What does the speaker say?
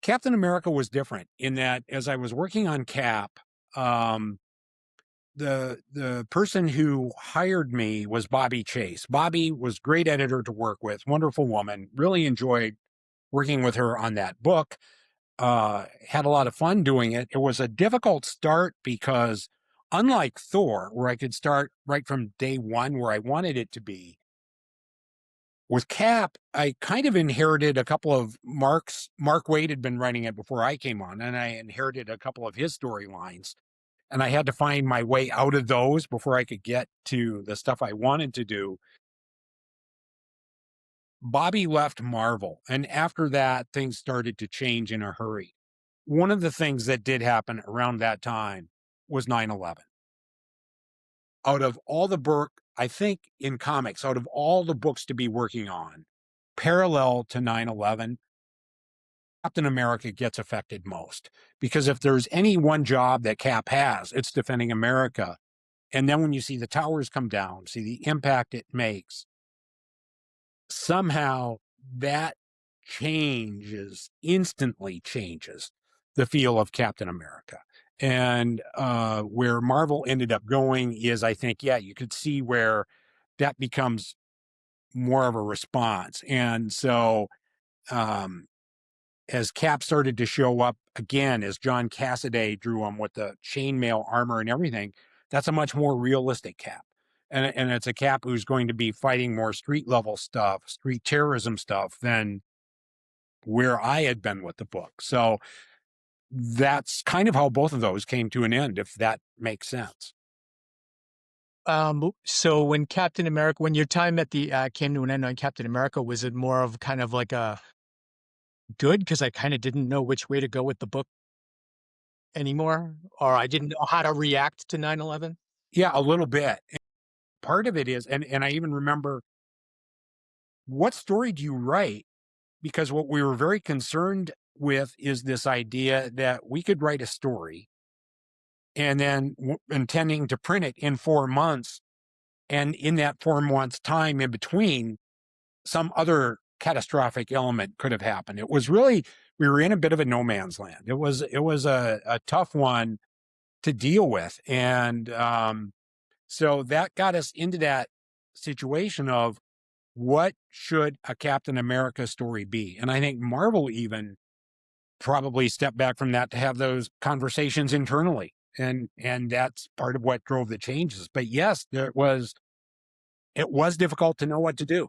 Captain America was different in that as I was working on Cap, um, the person who hired me was Bobby Chase. Bobby was great editor to work with, wonderful woman. Really enjoyed working with her on that book. Had a lot of fun doing it. It was a difficult start because, unlike Thor, where I could start right from day one where I wanted it to be, with Cap, I kind of inherited a couple of Mark's. Mark Waid had been writing it before I came on, and I inherited a couple of his storylines. And I had to find my way out of those before I could get to the stuff I wanted to do. Bobby left Marvel, and after that, things started to change in a hurry. One of the things that did happen around that time was 9/11. Out of all the book, I think in comics, out of all the books to be working on, parallel to 9/11, Captain America gets affected most. Because if there's any one job that Cap has, it's defending America. And then when you see the towers come down, see the impact it makes, somehow that instantly changes the feel of Captain America. And where Marvel ended up going is, I think, yeah, you could see where that becomes more of a response. And so um, as Cap started to show up again, as John Cassaday drew him with the chainmail armor and everything, that's a much more realistic Cap. And it's a Cap who's going to be fighting more street level stuff, street terrorism stuff than where I had been with the book. So that's kind of how both of those came to an end, if that makes sense. So when your time at the came to an end on Captain America, was it more of kind of like a good because I kind of didn't know which way to go with the book anymore, or I didn't know how to react to 9/11? Yeah, a little bit. And part of it is, and I even remember, what story do you write? Because what we were very concerned with is this idea that we could write a story and then intending to print it in 4 months. And in that 4 months time in between, some other catastrophic element could have happened. It was really, we were in a bit of a no man's land. It was a tough one to deal with. And so that got us into that situation of, what should a Captain America story be? And I think Marvel even probably stepped back from that to have those conversations internally. And that's part of what drove the changes. But yes, it was difficult to know what to do.